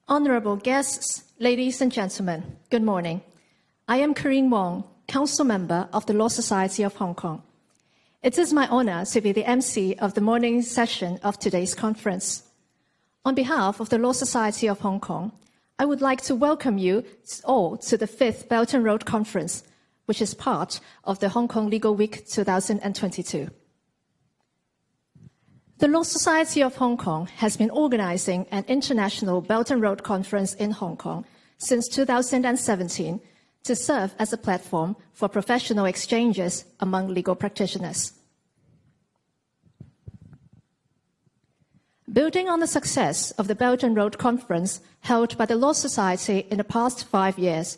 Honorable guests, ladies and gentlemen, good morning. I am Corinne Wong, Council Member of the Law Society of Hong Kong. It is my honor to be the MC of the morning session of today's conference. On behalf of the Law Society of Hong Kong, I would like to welcome you all to the 5th Belt and Road Conference, which is part of the Hong Kong Legal Week 2022. The Law Society of Hong Kong has been organizing an international Belt and Road Conference in Hong Kong since 2017 to serve as a platform for professional exchanges among legal practitioners. Building on the success of the Belt and Road Conference held by the Law Society in the past 5 years,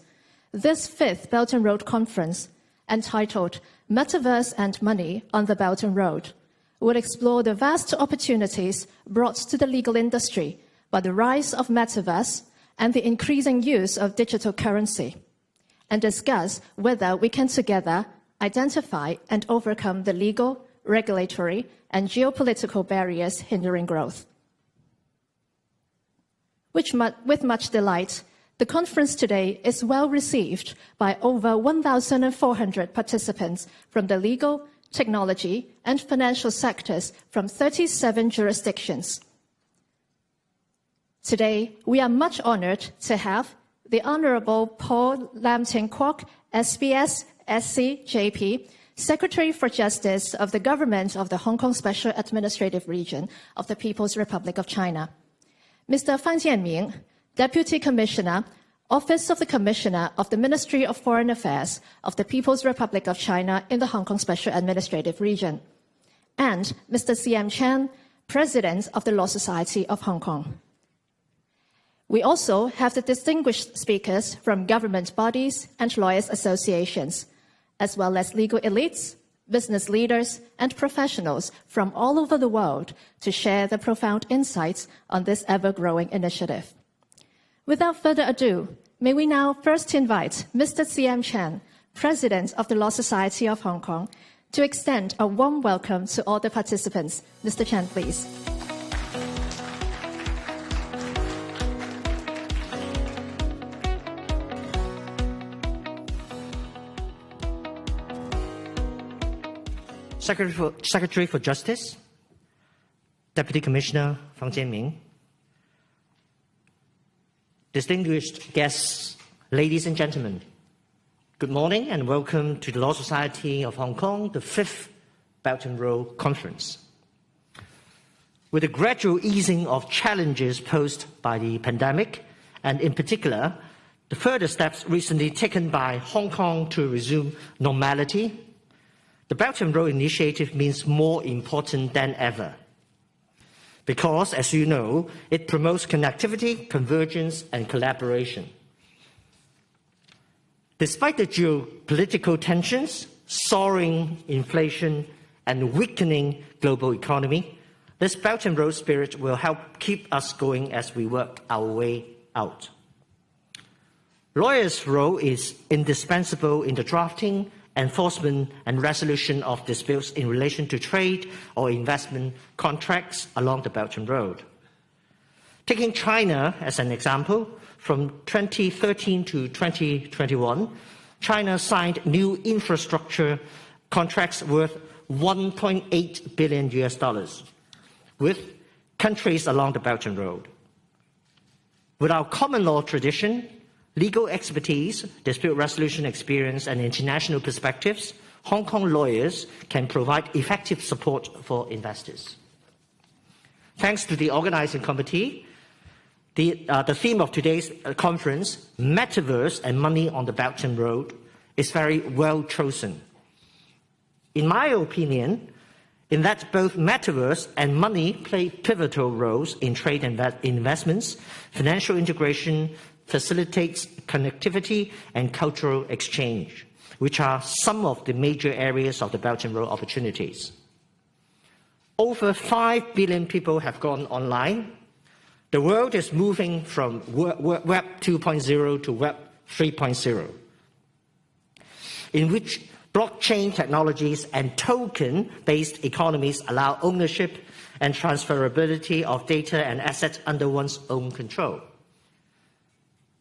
this 5th Belt and Road Conference, entitled Metaverse and Money on the Belt and Road, will explore the vast opportunities brought to the legal industry by the rise of metaverse and the increasing use of digital currency, and discuss whether we can together identify and overcome the legal, regulatory, and geopolitical barriers hindering growth. With much delight, the conference today is well received by over 1,400 participants from the legal, technology, and financial sectors from 37 jurisdictions. Today, we are much honored to have the Honorable Paul Lam Ting Kwok, SBS, SC, JP, Secretary for Justice of the Government of the Hong Kong Special Administrative Region of the People's Republic of China, Mr. Fang Jianming, Deputy Commissioner, Office of the Commissioner of the Ministry of Foreign Affairs of the People's Republic of China in the Hong Kong Special Administrative Region, and Mr. C.M. Chan, President of the Law Society of Hong Kong. We also have the distinguished speakers from government bodies and lawyers' associations, as well as legal elites, business leaders, and professionals from all over the world to share their profound insights on this ever-growing initiative. Without further ado, may we now first invite Mr. C.M. Chan, President of the Law Society of Hong Kong, to extend a warm welcome to all the participants. Mr. Chan, please. Secretary for Justice, Deputy Commissioner Fang Jianming, distinguished guests, ladies and gentlemen, good morning and welcome to the Law Society of Hong Kong, the 5th Belt and Road Conference. With the gradual easing of challenges posed by the pandemic, and in particular, the further steps recently taken by Hong Kong to resume normality, the Belt and Road Initiative means more important than ever. Because, as you know, it promotes connectivity, convergence, and collaboration. Despite the geopolitical tensions, soaring inflation, and weakening global economy, this Belt and Road spirit will help keep us going as we work our way out. Lawyers' role is indispensable in the drafting, enforcement and resolution of disputes in relation to trade or investment contracts along the Belt and Road. Taking China as an example, from 2013 to 2021, China signed new infrastructure contracts worth $1.8 billion with countries along the Belt and Road. With our common law tradition, legal expertise, dispute resolution experience, and international perspectives, Hong Kong lawyers can provide effective support for investors. Thanks to the organizing committee, the theme of today's conference, Metaverse and Money on the Belt and Road, is very well chosen. In my opinion, in that both metaverse and money play pivotal roles in trade and investments, financial integration facilitates connectivity and cultural exchange, which are some of the major areas of the Belt and Road opportunities. Over 5 billion people have gone online. The world is moving from Web 2.0 to Web 3.0, in which blockchain technologies and token-based economies allow ownership and transferability of data and assets under one's own control.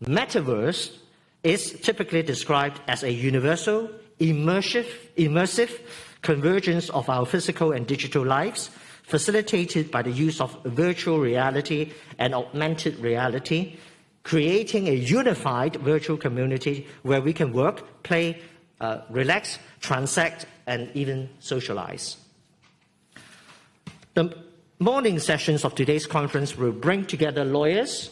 Metaverse is typically described as a universal, immersive convergence of our physical and digital lives, facilitated by the use of virtual reality and augmented reality, creating a unified virtual community where we can work, play, relax, transact, and even socialize. The morning sessions of today's conference will bring together lawyers,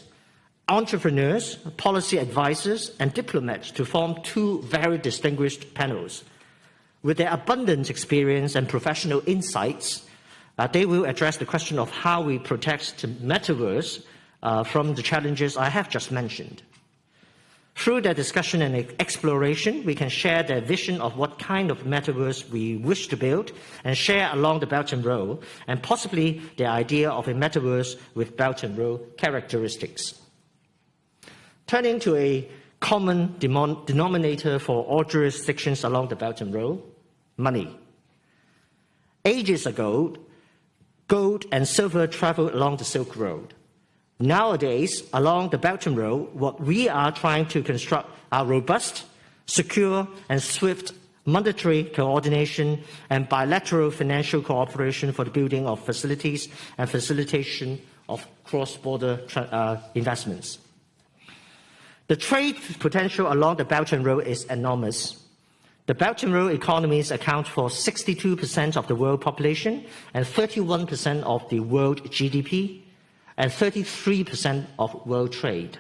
entrepreneurs, policy advisors, and diplomats to form two very distinguished panels. With their abundant experience and professional insights, they will address the question of how we protect the metaverse from the challenges I have just mentioned. Through their discussion and exploration, we can share their vision of what kind of metaverse we wish to build and share along the Belt and Road, and possibly the idea of a metaverse with Belt and Road characteristics. Turning to a common denominator for all jurisdictions along the Belt and Road, money. Ages ago, gold and silver traveled along the Silk Road. Nowadays, along the Belt and Road, what we are trying to construct are robust, secure, and swift monetary coordination and bilateral financial cooperation for the building of facilities and facilitation of cross-border investments. The trade potential along the Belt and Road is enormous. The Belt and Road economies account for 62% of the world population and 31% of the world GDP, and 33% of world trade.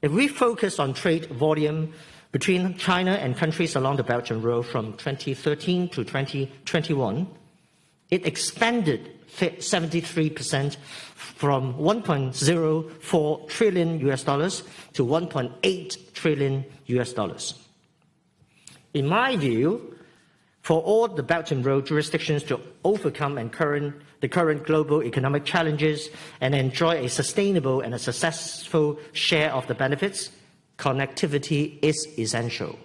If we focus on trade volume between China and countries along the Belt and Road from 2013 to 2021, it expanded 73% from $1.04 trillion to $1.8 trillion. In my view, for all the Belt and Road jurisdictions to overcome the current global economic challenges and enjoy a sustainable and a successful share of the benefits, connectivity is essential.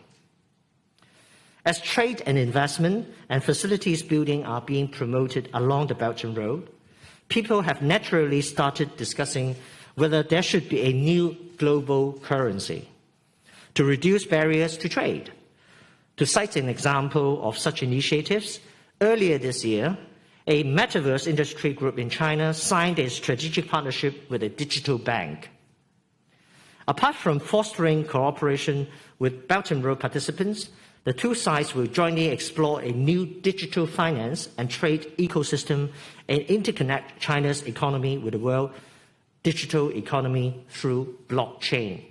As trade and investment and facilities building are being promoted along the Belt and Road, people have naturally started discussing whether there should be a new global currency to reduce barriers to trade. To cite an example of such initiatives, earlier this year, a metaverse industry group in China signed a strategic partnership with a digital bank. Apart from fostering cooperation with Belt and Road participants, the two sides will jointly explore a new digital finance and trade ecosystem and interconnect China's economy with the world digital economy through blockchain.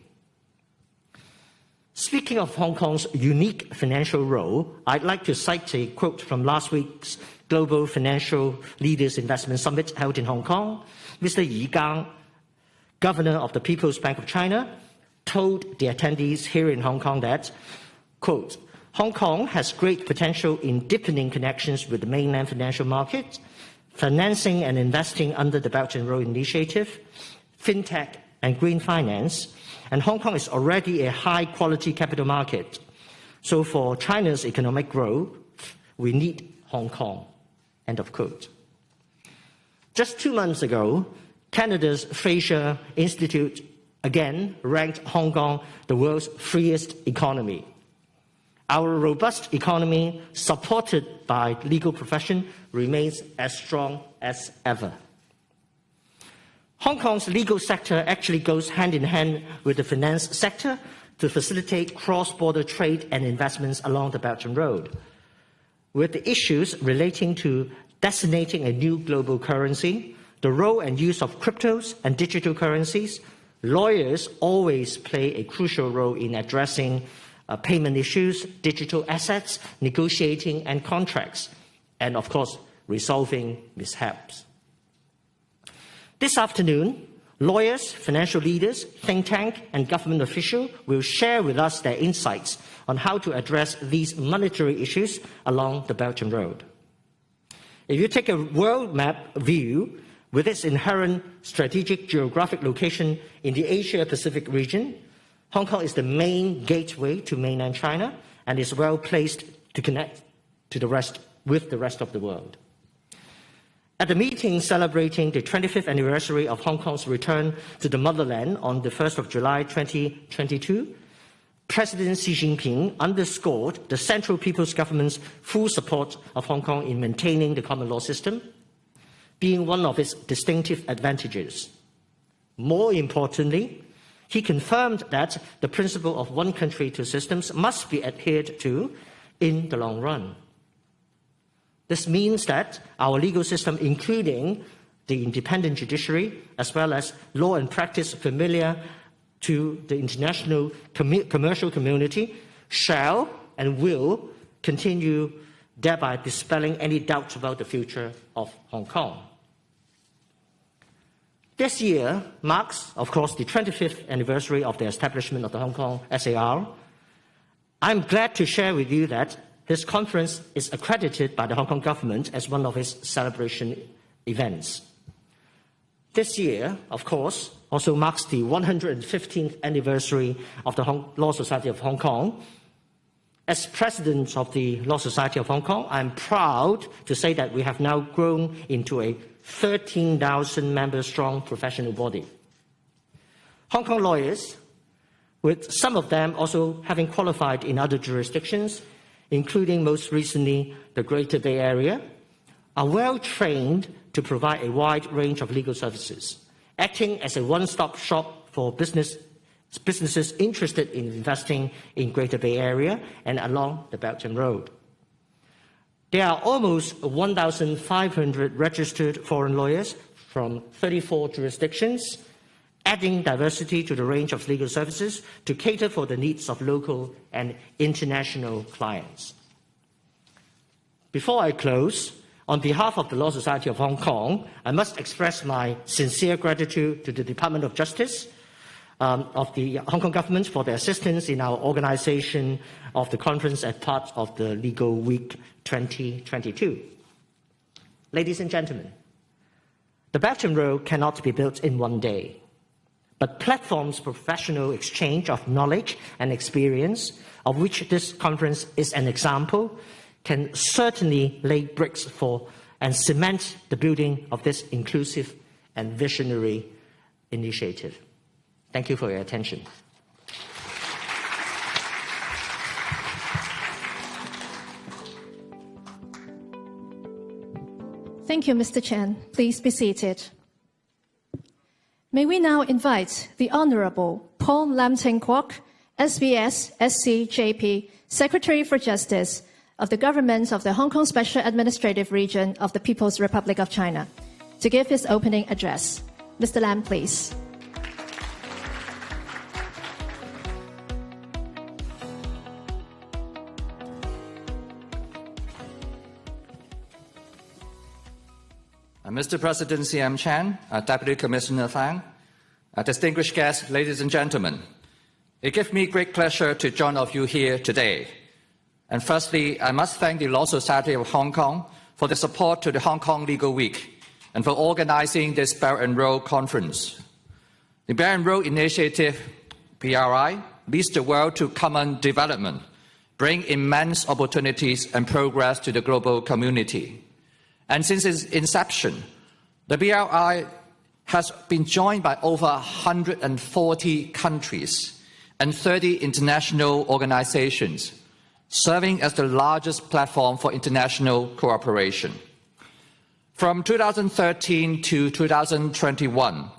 Speaking of Hong Kong's unique financial role, I'd like to cite a quote from last week's Global Financial Leaders Investment Summit held in Hong Kong. Mr. Yi Gang, Governor of the People's Bank of China, told the attendees here in Hong Kong that, quote, Hong Kong has great potential in deepening connections with the mainland financial market, financing and investing under the Belt and Road Initiative, fintech and green finance, and Hong Kong is already a high-quality capital market. So for China's economic growth, we need Hong Kong, end of quote. Just 2 months ago, Canada's Fraser Institute again ranked Hong Kong the world's freest economy. Our robust economy, supported by the legal profession, remains as strong as ever. Hong Kong's legal sector actually goes hand in hand with the finance sector to facilitate cross-border trade and investments along the Belt and Road. With the issues relating to designating a new global currency, the role and use of cryptos and digital currencies, lawyers always play a crucial role in addressing payment issues, digital assets, negotiating and contracts, and of course, resolving mishaps. This afternoon, lawyers, financial leaders, think tank, and government officials will share with us their insights on how to address these monetary issues along the Belt and Road. If you take a world map view with its inherent strategic geographic location in the Asia-Pacific region, Hong Kong is the main gateway to mainland China and is well placed to connect to with the rest of the world. At the meeting celebrating the 25th anniversary of Hong Kong's return to the motherland on the 1st of July 2022, President Xi Jinping underscored the Central People's Government's full support of Hong Kong in maintaining the common law system, being one of its distinctive advantages. More importantly, he confirmed that the principle of one country, two systems must be adhered to in the long run. This means that our legal system, including the independent judiciary, as well as law and practice familiar to the international commercial community, shall and will continue, thereby dispelling any doubts about the future of Hong Kong. This year marks, of course, the 25th anniversary of the establishment of the Hong Kong SAR. I'm glad to share with you that this conference is accredited by the Hong Kong government as one of its celebration events. This year, of course, also marks the 115th anniversary of the Law Society of Hong Kong. As president of the Law Society of Hong Kong, I'm proud to say that we have now grown into a 13,000-member-strong professional body. Hong Kong lawyers, with some of them also having qualified in other jurisdictions, including most recently the Greater Bay Area, are well trained to provide a wide range of legal services, acting as a one-stop shop for businesses interested in investing in Greater Bay Area and along the Belt and Road. There are almost 1,500 registered foreign lawyers from 34 jurisdictions, adding diversity to the range of legal services to cater for the needs of local and international clients. Before I close, on behalf of the Law Society of Hong Kong, I must express my sincere gratitude to the Department of Justice of the Hong Kong government for their assistance in our organization of the conference as part of the Legal Week 2022. Ladies and gentlemen, the Belt and Road cannot be built in one day, but platforms for professional exchange of knowledge and experience, of which this conference is an example, can certainly lay bricks for and cement the building of this inclusive and visionary initiative. Thank you for your attention. Thank you, Mr. Chen. Please be seated. May we now invite the Honourable Paul Lam Ting Kwok, SBS SC JP, Secretary for Justice of the Government of the Hong Kong Special Administrative Region of the People's Republic of China, to give his opening address. Mr. Lam, please. Mr. President CM Chan, Deputy Commissioner Fang, distinguished guests, ladies and gentlemen, it gives me great pleasure to join all of you here today. And firstly, I must thank the Law Society of Hong Kong for the support to the Hong Kong Legal Week and for organizing this Belt and Road Conference. The Belt and Road Initiative, BRI, leads the world to common development, bring immense opportunities and progress to the global community. And since its inception, the BRI has been joined by over 140 countries and 30 international organizations, serving as the largest platform for international cooperation. From 2013 to 2021,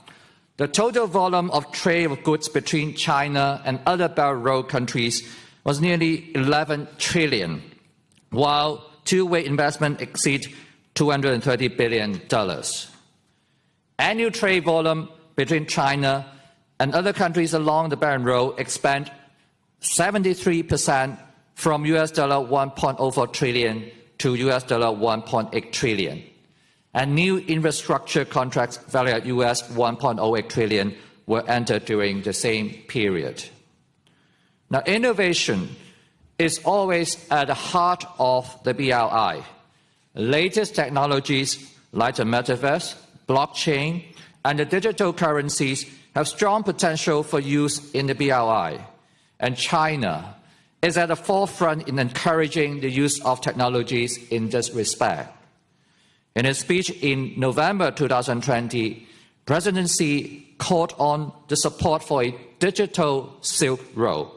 the total volume of trade of goods between China and other Belt and Road countries was nearly 11 trillion, while two-way investment exceeds $230 billion. Annual trade volume between China and other countries along the Belt and Road expand 73% from US $1.04 trillion to US $1.8 trillion. And new infrastructure contracts valued at US $1.08 trillion were entered during the same period. Now, innovation is always at the heart of the BRI. Latest technologies like the metaverse, blockchain, and the digital currencies have strong potential for use in the BRI, and China is at the forefront in encouraging the use of technologies in this respect. In his speech in November 2020, President Xi called on the support for a digital Silk Road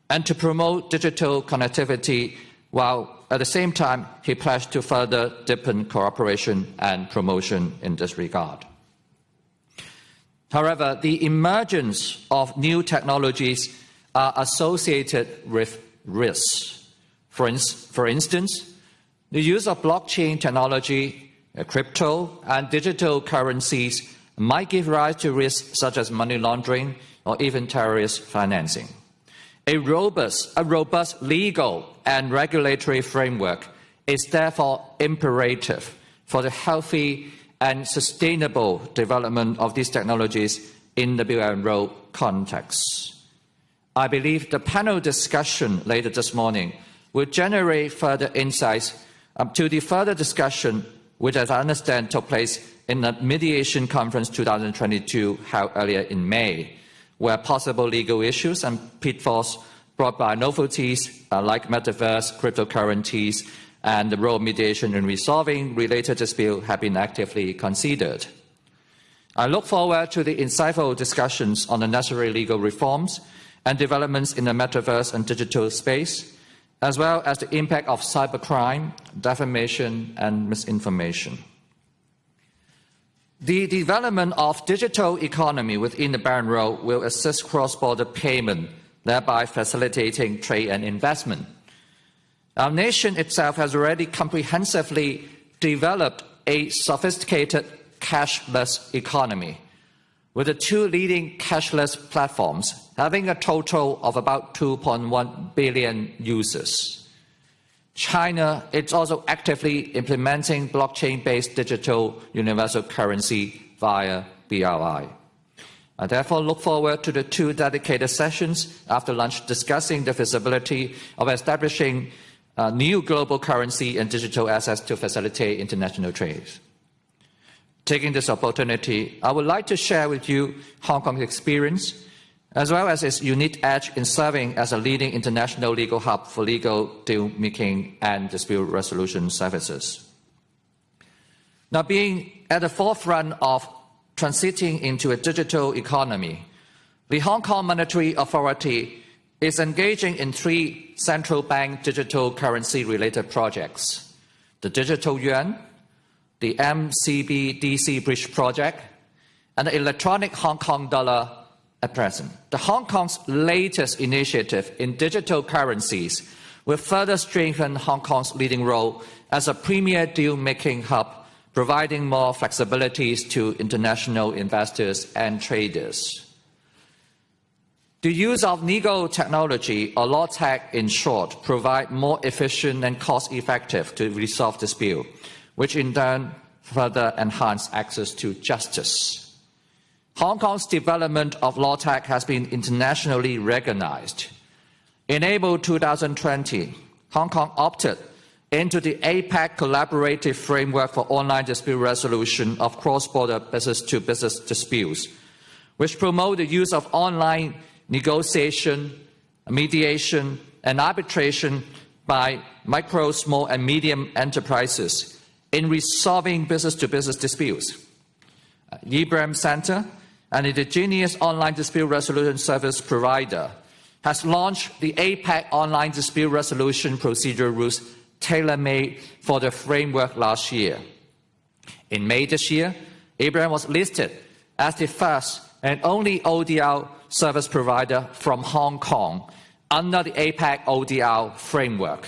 and to promote digital connectivity, while at the same time he pledged to further deepen cooperation and promotion in this regard. However, the emergence of new technologies are associated with risks. For instance, the use of blockchain technology, crypto, and digital currencies might give rise to risks such as money laundering or even terrorist financing. A robust legal and regulatory framework is therefore imperative for the healthy and sustainable development of these technologies in the Belt and Road context. I believe the panel discussion later this morning will generate further insights to the further discussion, which, as I understand, took place in the Mediation Conference 2022 held earlier in May, where possible legal issues and pitfalls brought by novelties like metaverse, cryptocurrencies, and the role of mediation in resolving related disputes have been actively considered. I look forward to the insightful discussions on the necessary legal reforms and developments in the metaverse and digital space, as well as the impact of cybercrime, defamation, and misinformation. The development of digital economy within the Belt and Road will assist cross-border payment, thereby facilitating trade and investment. Our nation itself has already comprehensively developed a sophisticated cashless economy, with the two leading cashless platforms having a total of about 2.1 billion users. China is also actively implementing blockchain-based digital universal currency via BRI. I therefore look forward to the two dedicated sessions after lunch discussing the feasibility of establishing new global currency and digital assets to facilitate international trade. Taking this opportunity, I would like to share with you Hong Kong's experience, as well as its unique edge in serving as a leading international legal hub for legal deal-making and dispute resolution services. Now, being at the forefront of transiting into a digital economy, the Hong Kong Monetary Authority is engaging in 3 central bank digital currency-related projects: the digital yuan, the MCBDC Bridge project, and the electronic Hong Kong dollar at present. The Hong Kong's latest initiative in digital currencies will further strengthen Hong Kong's leading role as a premier deal-making hub, providing more flexibilities to international investors and traders. The use of legal technology, or law tech in short, provide more efficient and cost-effective to resolve dispute, which in turn further enhance access to justice. Hong Kong's development of law tech has been internationally recognized. In April 2020, Hong Kong opted into the APEC Collaborative Framework for Online Dispute Resolution of Cross-Border Business-to-Business Disputes, which promote the use of online negotiation, mediation, and arbitration by micro, small, and medium enterprises in resolving business-to-business disputes. IBRAM Center, an indigenous online dispute resolution service provider, has launched the APEC Online Dispute Resolution Procedure Rules tailor-made for the framework last year. In May this year, IBRAM was listed as the first and only ODR service provider from Hong Kong under the APEC ODR framework.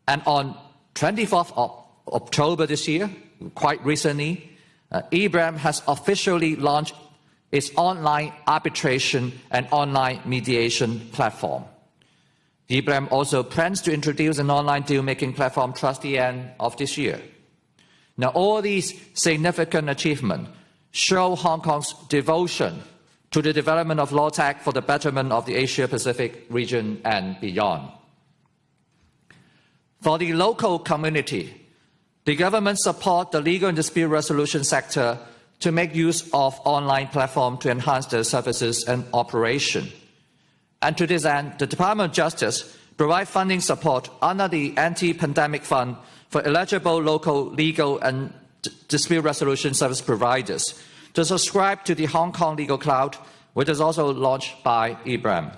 And on 24th of October this year, quite recently, IBRAM has officially launched its online arbitration and online mediation platform. IBRAM also plans to introduce an online deal-making platform towards the end of this year. Now, all these significant achievements show Hong Kong's devotion to the development of law tech for the betterment of the Asia-Pacific region and beyond. For the local community, the government supports the legal and dispute resolution sector to make use of online platforms to enhance their services and operation. And to this end, the Department of Justice provides funding support under the Anti-Pandemic Fund for eligible local legal and dispute resolution service providers to subscribe to the Hong Kong Legal Cloud, which is also launched by IBRAM.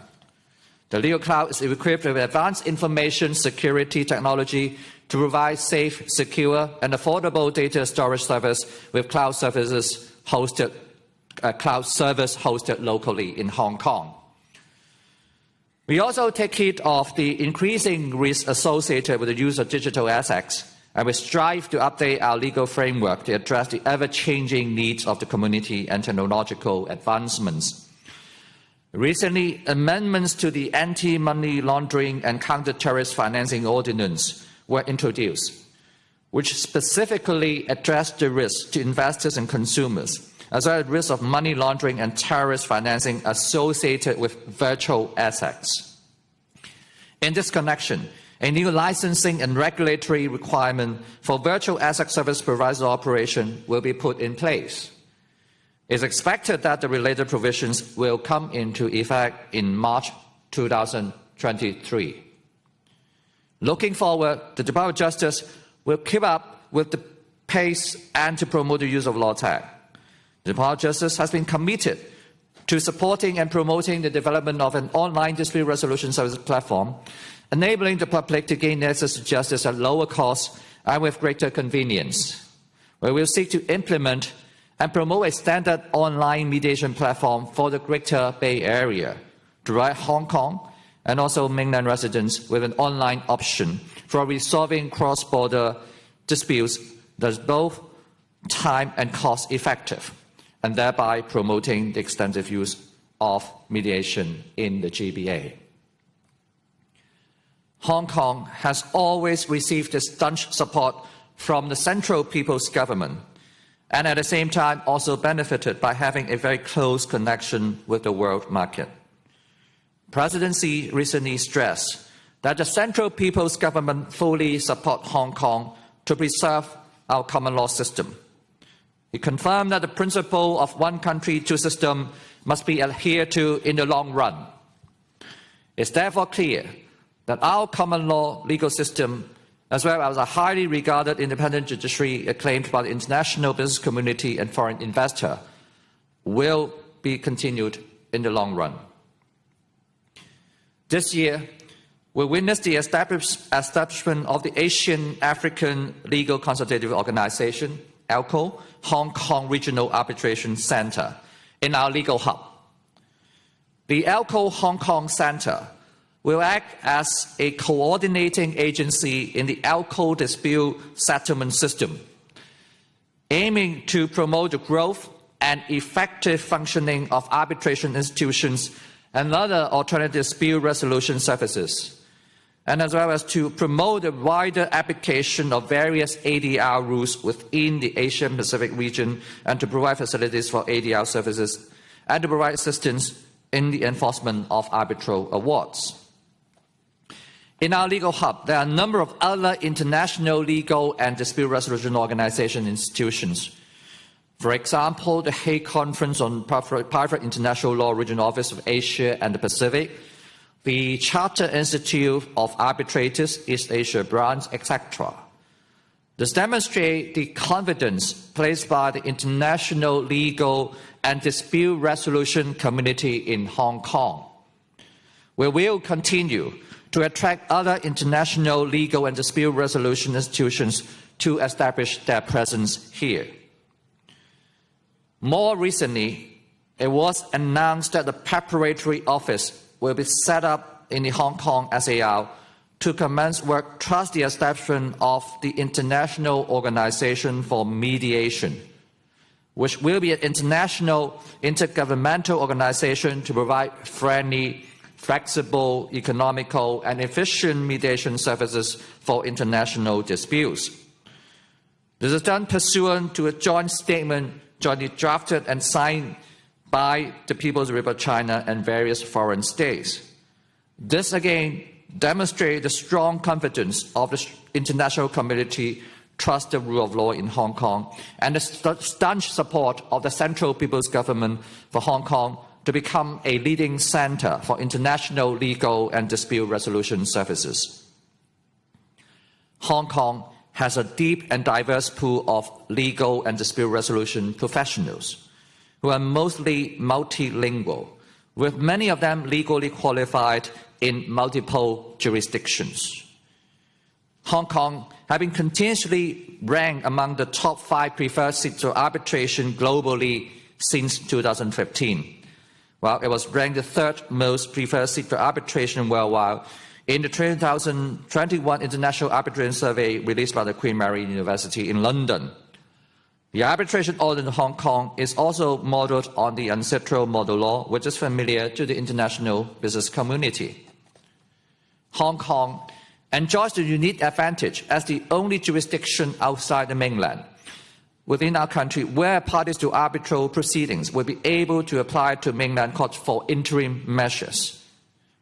The Legal Cloud is equipped with advanced information security technology to provide safe, secure, and affordable data storage service with cloud service hosted locally in Hong Kong. We also take heed of the increasing risk associated with the use of digital assets, and we strive to update our legal framework to address the ever-changing needs of the community and technological advancements. Recently, amendments to the Anti-Money Laundering and Counter-Terrorist Financing Ordinance were introduced, which specifically address the risks to investors and consumers, as well as risks of money laundering and terrorist financing associated with virtual assets. In this connection, a new licensing and regulatory requirement for virtual asset service provider operation will be put in place. It is expected that the related provisions will come into effect in March 2023. Looking forward, the Department of Justice will keep up with the pace and to promote the use of law tech. The Department of Justice has been committed to supporting and promoting the development of an online dispute resolution service platform, enabling the public to gain access to justice at lower cost and with greater convenience. We will seek to implement and promote a standard online mediation platform for the Greater Bay Area to provide Hong Kong and also mainland residents with an online option for resolving cross-border disputes that is both time and cost effective, and thereby promoting the extensive use of mediation in the GBA. Hong Kong has always received staunch support from the Central People's Government, and at the same time also benefited by having a very close connection with the world market. Presidency recently stressed that the Central People's Government fully supports Hong Kong to preserve our common law system. He confirmed that the principle of one country, two systems must be adhered to in the long run. It's therefore clear that our common law legal system, as well as a highly regarded independent judiciary acclaimed by the international business community and foreign investor, will be continued in the long run. This year, we witnessed the establishment of the Asian African Legal Consultative Organization, ALCO, Hong Kong Regional Arbitration Center, in our legal hub. The ALCO Hong Kong Center will act as a coordinating agency in the ALCO dispute settlement system, aiming to promote the growth and effective functioning of arbitration institutions and other alternative dispute resolution services, and as well as to promote the wider application of various ADR rules within the Asian Pacific region, and to provide facilities for ADR services, and to provide assistance in the enforcement of arbitral awards. In our legal hub, there are a number of other international legal and dispute resolution organization institutions. For example, the Hague Conference on Private International Law Regional Office of Asia and the Pacific, the Charter Institute of Arbitrators, East Asia Branch, etc. This demonstrates the confidence placed by the international legal and dispute resolution community in Hong Kong. We will continue to attract other international legal and dispute resolution institutions to establish their presence here. More recently, it was announced that the preparatory office will be set up in the Hong Kong SAR to commence work towards the establishment of the International Organization for Mediation, which will be an international intergovernmental organization to provide friendly, flexible, economical, and efficient mediation services for international disputes. This is done pursuant to a joint statement jointly drafted and signed by the People's Republic of China and various foreign states. This again demonstrates the strong confidence of the international community trust the rule of law in Hong Kong, and the staunch support of the Central People's Government for Hong Kong to become a leading center for international legal and dispute resolution services. Hong Kong has a deep and diverse pool of legal and dispute resolution professionals who are mostly multilingual, with many of them legally qualified in multiple jurisdictions. Hong Kong, having continuously ranked among the top 5 preferred seats for arbitration globally since 2015, while it was ranked the 3rd most preferred seat for arbitration worldwide in the 2021 International Arbitration Survey released by the Queen Mary University in London. The arbitration order in Hong Kong is also modelled on the ancestral model law, which is familiar to the international business community. Hong Kong enjoys the unique advantage as the only jurisdiction outside the mainland within our country where parties to arbitral proceedings will be able to apply to mainland courts for interim measures.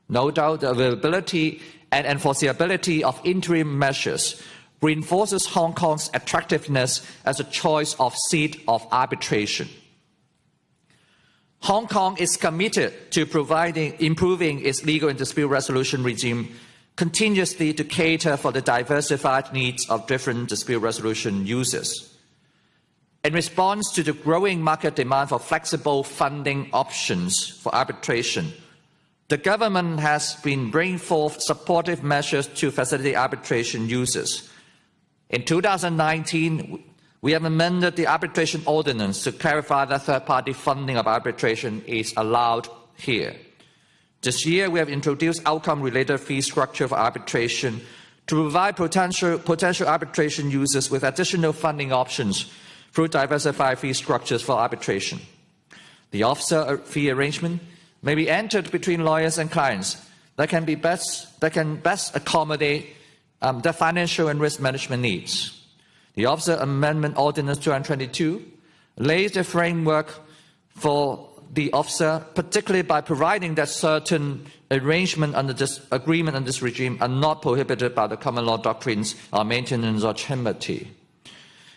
No doubt the availability and enforceability of interim measures reinforces Hong Kong's attractiveness as a choice of seat of arbitration. Hong Kong is committed to improving its legal and dispute resolution regime continuously to cater for the diversified needs of different dispute resolution users. In response to the growing market demand for flexible funding options for arbitration, the government has been bringing forth supportive measures to facilitate arbitration users. In 2019, we have amended the arbitration ordinance to clarify that third-party funding of arbitration is allowed here. This year, we have introduced outcome-related fee structure for arbitration to provide potential arbitration users with additional funding options through diversified fee structures for arbitration. The officer fee arrangement may be entered between lawyers and clients that can best accommodate their financial and risk management needs. The Officer Amendment Ordinance 222 lays the framework for the officer, particularly by providing that certain arrangement under this agreement and this regime are not prohibited by the common law doctrines of maintenance or chimity.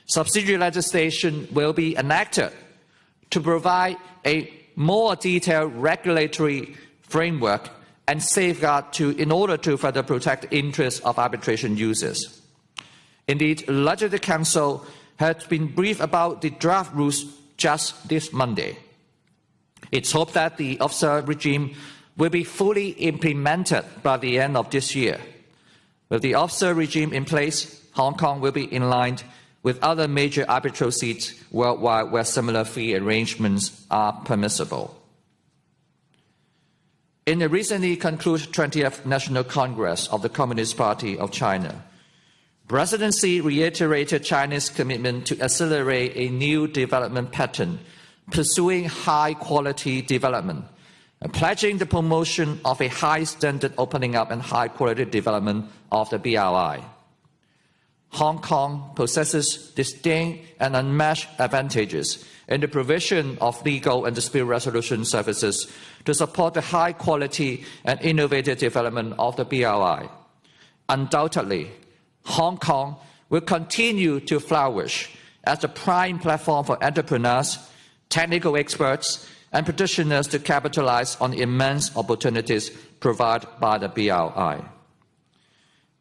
Subsidiary legislation will be enacted to provide a more detailed regulatory framework and safeguard in order to further protect the interests of arbitration users. Indeed, the Legislative Council has been briefed about the draft rules just this Monday. It's hoped that the officer regime will be fully implemented by the end of this year. With the officer regime in place, Hong Kong will be in line with other major arbitral seats worldwide where similar fee arrangements are permissible. In the recently concluded 20th National Congress of the Communist Party of China, Presidency reiterated China's commitment to accelerate a new development pattern, pursuing high-quality development, and pledging the promotion of a high-standard opening up and high-quality development of the BRI. Hong Kong possesses distinct and unmatched advantages in the provision of legal and dispute resolution services to support the high quality and innovative development of the BRI. Undoubtedly, Hong Kong will continue to flourish as the prime platform for entrepreneurs, technical experts, and practitioners to capitalize on the immense opportunities provided by the BRI.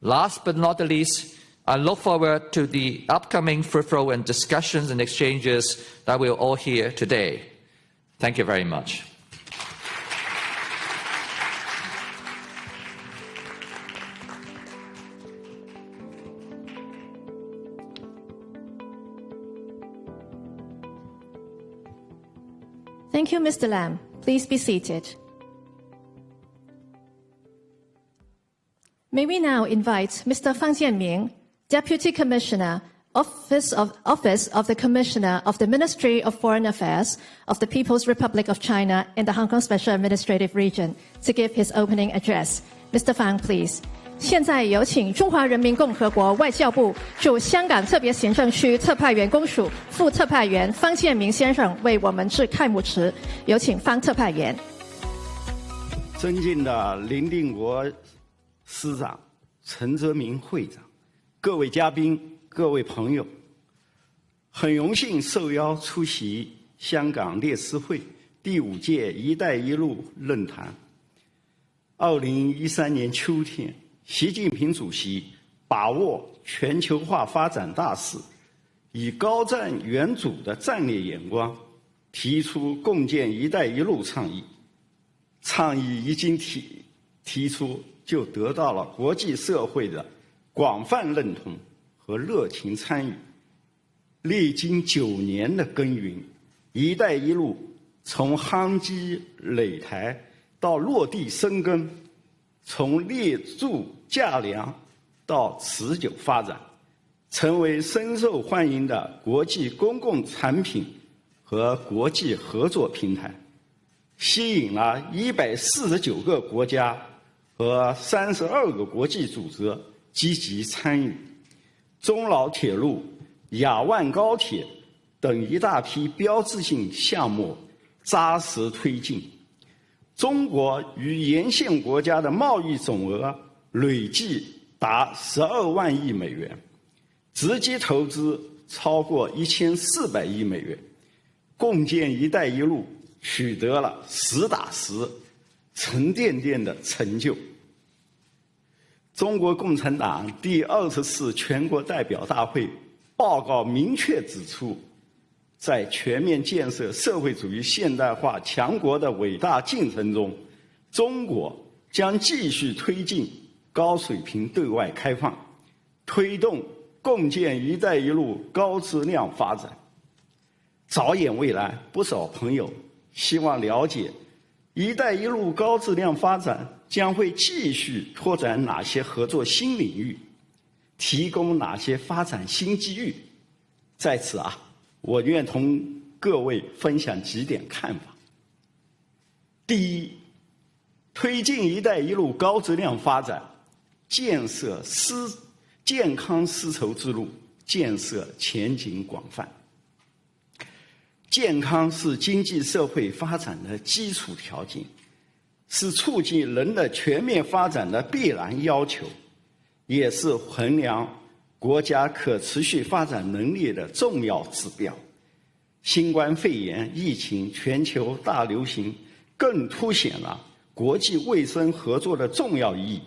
Last but not the least, I look forward to the upcoming fruitful and discussions and exchanges that we'll all hear today. Thank you very much. Thank you, Mr. Lam. Please be seated. May we now invite Mr. Fang Jianming, Deputy Commissioner, Office of the Commissioner of the Ministry of Foreign Affairs of the People's Republic of China in the Hong Kong Special Administrative Region, to give his opening address. Mr. Fang, please. 现在有请中华人民共和国外交部驻香港特别行政区特派员公署副特派员方建明先生为我们致开幕词。有请方特派员。尊敬的林定国司长、陈泽民会长、各位嘉宾、各位朋友，很荣幸受邀出席香港律师会第5届“一带一路”论坛。2013年秋天，习近平主席把握全球化发展大势，以高瞻远瞩的战略眼光，提出共建“一带一路”倡议。倡议一经提出，就得到了国际社会的广泛认同和热情参与。历经9年的耕耘，“一带一路”从夯基垒台到落地生根，从立柱架梁到持久发展，成为深受欢迎的国际公共产品和国际合作平台，吸引了149个国家和32个国际组织积极参与。中老铁路、亚万高铁等一大批标志性项目扎实推进，中国与沿线国家的贸易总额累计达12万亿美元，直接投资超过1400亿美元，共建“一带一路”取得了实打实、沉甸甸的成就。中国共产党第20次全国代表大会报告明确指出，在全面建设社会主义现代化强国的伟大进程中，中国将继续推进高水平对外开放，推动共建“一带一路”高质量发展。着眼未来，不少朋友希望了解“一带一路”高质量发展将会继续拓展哪些合作新领域，提供哪些发展新机遇。在此我愿同各位分享几点看法。第一，推进“一带一路”高质量发展，建设健康丝绸之路，建设前景广泛。健康是经济社会发展的基础条件，是促进人的全面发展的必然要求，也是衡量国家可持续发展能力的重要指标。新冠肺炎疫情全球大流行更凸显了国际卫生合作的重要意义。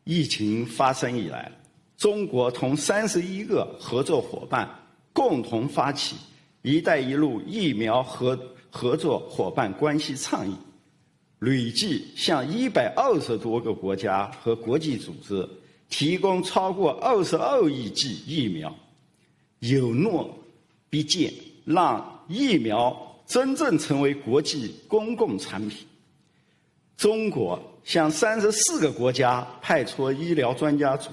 疫情发生以来，中国同31个合作伙伴共同发起“一带一路”疫苗合作伙伴关系倡议，累计向120多个国家和国际组织提供超过22亿剂疫苗，有诺必见，让疫苗真正成为国际公共产品。中国向34个国家派出医疗专家组，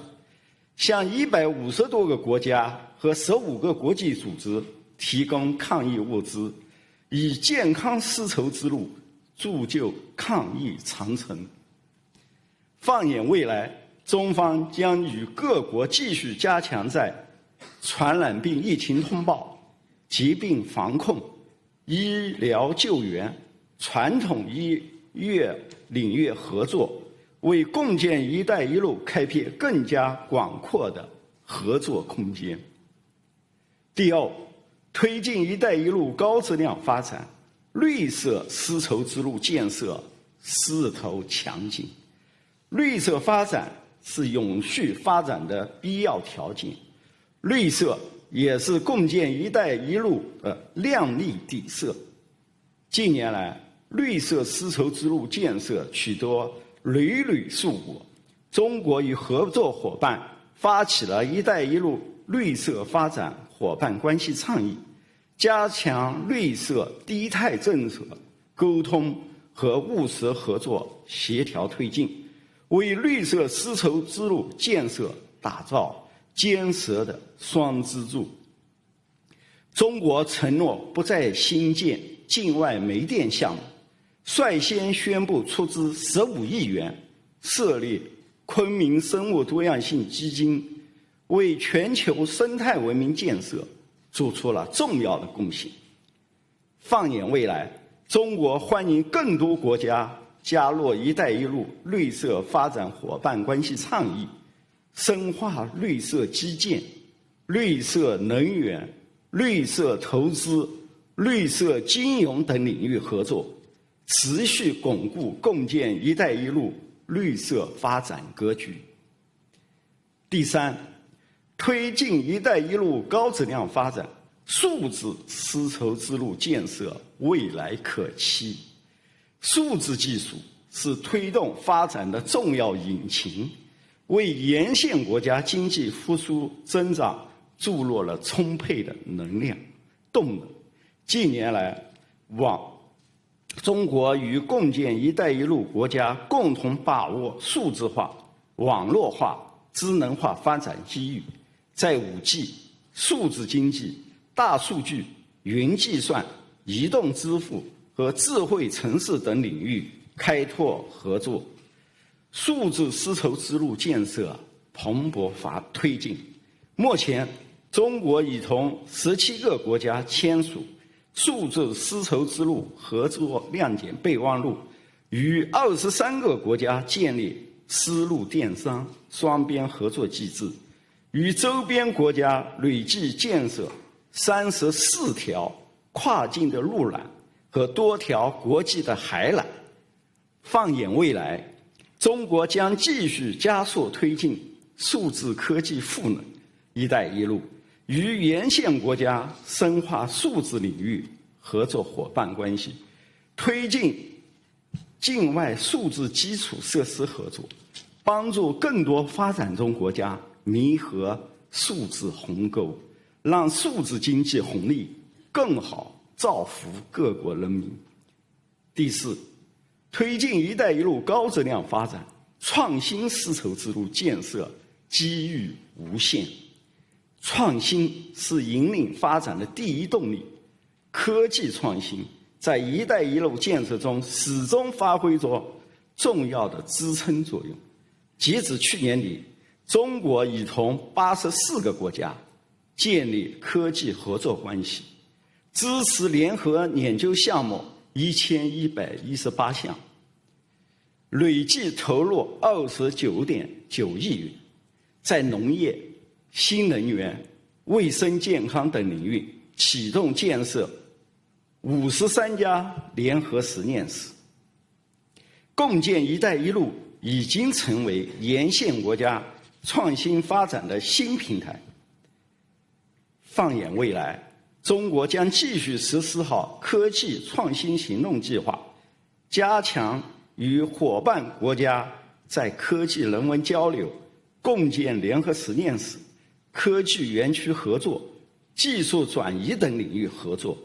向150多个国家和15个国际组织提供抗疫物资，以健康丝绸之路铸就抗疫长城。放眼未来，中方将与各国继续加强在传染病疫情通报、疾病防控、医疗救援、传统医院领域合作，为共建“一带一路”开辟更加广阔的合作空间。第二，推进“一带一路”高质量发展，绿色丝绸之路建设势头强劲。绿色发展是永续发展的必要条件，绿色也是共建“一带一路”的亮丽底色。近年来，绿色丝绸之路建设取得屡屡硕果。中国与合作伙伴发起了“一带一路”绿色发展伙伴关系倡议，加强绿色低碳政策沟通和务实合作协调推进，为绿色丝绸之路建设打造坚实的双支柱。中国承诺不再新建境外煤电项目，率先宣布出资15亿元设立昆明生物多样性基金，为全球生态文明建设做出了重要的贡献。放眼未来，中国欢迎更多国家加入“一带一路”绿色发展伙伴关系倡议，深化绿色基建、绿色能源、绿色投资、绿色金融等领域合作，持续巩固共建“一带一路”绿色发展格局。第三，推进“一带一路”高质量发展，数字丝绸之路建设未来可期。数字技术是推动发展的重要引擎，为沿线国家经济复苏增长注入了充沛的能量、动能。近年来，中国与共建“一带一路”国家共同把握数字化、网络化、智能化发展机遇，在5G、数字经济、大数据、云计算、移动支付和智慧城市等领域开拓合作，数字丝绸之路建设蓬勃推进。目前，中国已同17个国家签署数字丝绸之路合作谅解备忘录，与23个国家建立丝路电商双边合作机制，与周边国家累计建设34条跨境的陆缆和多条国际的海缆。放眼未来，中国将继续加速推进数字科技赋能“一带一路”，与沿线国家深化数字领域合作伙伴关系，推进境外数字基础设施合作，帮助更多发展中国家弥合数字鸿沟，让数字经济红利更好造福各国人民。第四，推进“一带一路”高质量发展，创新丝绸之路建设机遇无限。创新是引领发展的第一动力，科技创新在“一带一路”建设中始终发挥着重要的支撑作用。截止去年底，中国已同84个国家建立科技合作关系，支持联合研究项目1118项，累计投入29.9亿元，在农业、新能源、卫生健康等领域启动建设53家联合实验室。共建“一带一路”已经成为沿线国家创新发展的新平台。放眼未来，中国将继续实施好科技创新行动计划，加强与伙伴国家在科技人文交流、共建联合实验室、科技园区合作、技术转移等领域合作，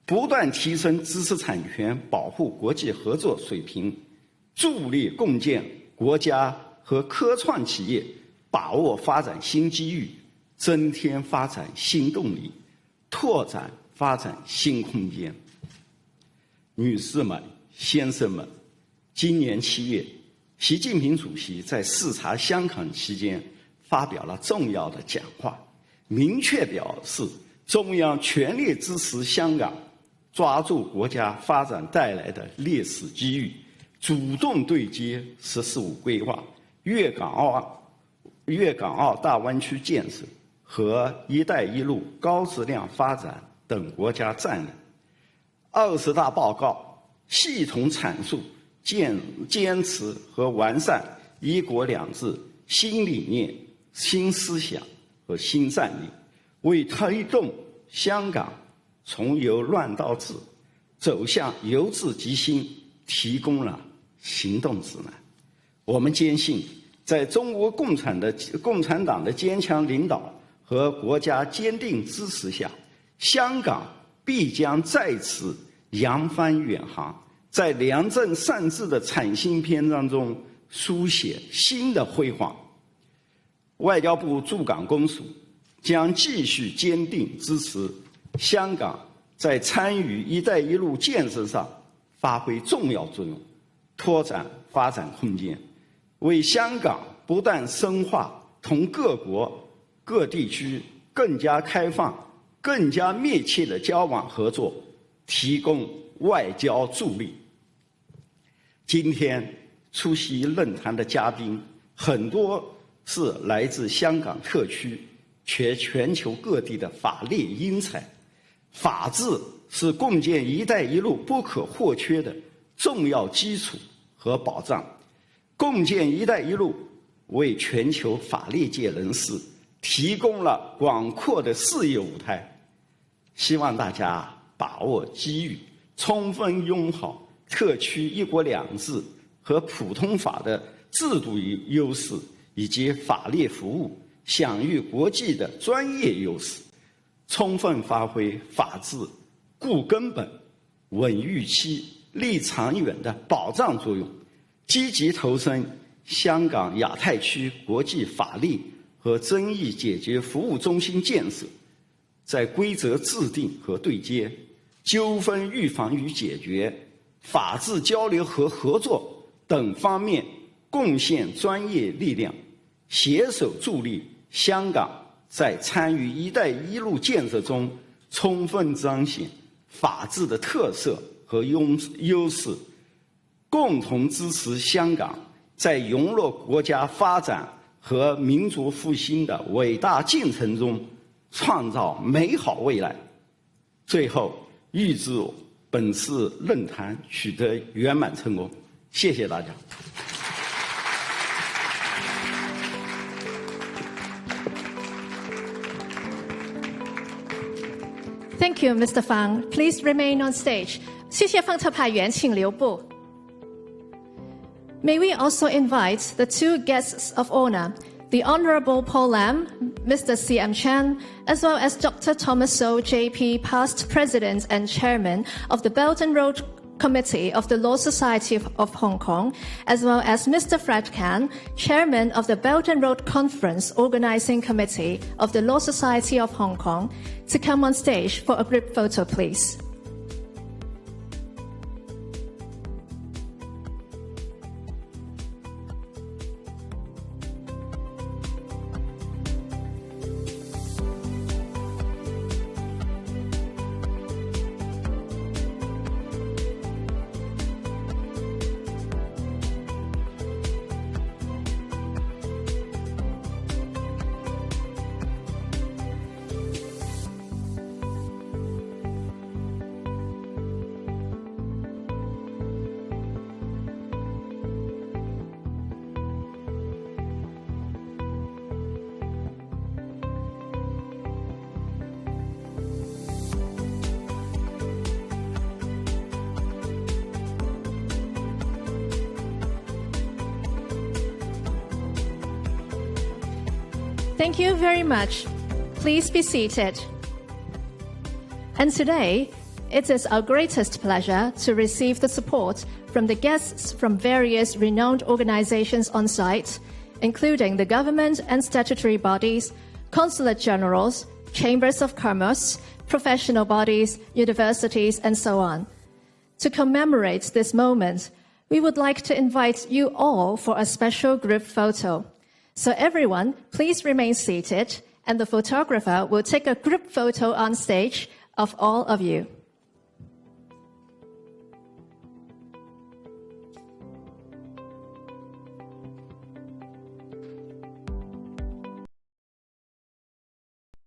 不断提升知识产权保护国际合作水平，助力共建国家和科创企业把握发展新机遇，增添发展新动力，拓展发展新空间。女士们、先生们，今年7月，习近平主席在视察香港期间发表了重要的讲话，明确表示中央全力支持香港抓住国家发展带来的历史机遇，主动对接“十四五”规划、粤港澳大湾区建设和“一带一路”高质量发展等国家战略。20大报告系统阐述坚持和完善“一国两制”新理念、新思想和新战略，为推动香港从由乱到治走向由治及兴提供了行动指南。我们坚信，在中国共产党的坚强领导和国家坚定支持下，香港必将再次扬帆远航，在良政善治的崭新篇章中书写新的辉煌。外交部驻港公署将继续坚定支持香港在参与“一带一路”建设上发挥重要作用，拓展发展空间，为香港不断深化同各国各地区更加开放、更加密切的交往合作提供外交助力。今天出席论坛的嘉宾很多是来自香港特区全球各地的法律英才。法治是共建“一带一路”不可或缺的重要基础和保障。共建“一带一路”为全球法律界人士提供了广阔的事业舞台。希望大家把握机遇，充分用好特区一国两制和普通法的制度优势以及法律服务享誉国际的专业优势，充分发挥法治固根本、稳预期、立长远的保障作用，积极投身香港亚太区国际法律和争议解决服务中心建设，在规则制定和对接、纠纷预防与解决、法治交流和合作等方面贡献专业力量，携手助力香港在参与“一带一路”建设中充分彰显法治的特色和优势，共同支持香港在融入国家发展和民族复兴的伟大进程中创造美好未来。最后，预祝本次论坛取得圆满成功。谢谢大家。Thank you, Mr. Fang. Please remain on stage. 谢谢方特派员，请留步。May we also invite the two guests of honor, the Honorable Paul Lam, Mr. C.M. Chan, as well as Dr. Thomas So, JP, past President and Chairman of the Belt and Road Committee of the Law Society of Hong Kong, as well as Mr. Fred Kan, Chairman of the Belt and Road Conference Organizing Committee of the Law Society of Hong Kong, to come on stage for a group photo, please. Thank you very much. Please be seated. And today, it is our greatest pleasure to receive the support from the guests from various renowned organizations on site, including the government and statutory bodies, consulate generals, chambers of commerce, professional bodies, universities, and so on. To commemorate this moment, we would like to invite you all for a special group photo. So everyone, please remain seated, and the photographer will take a group photo on stage of all of you.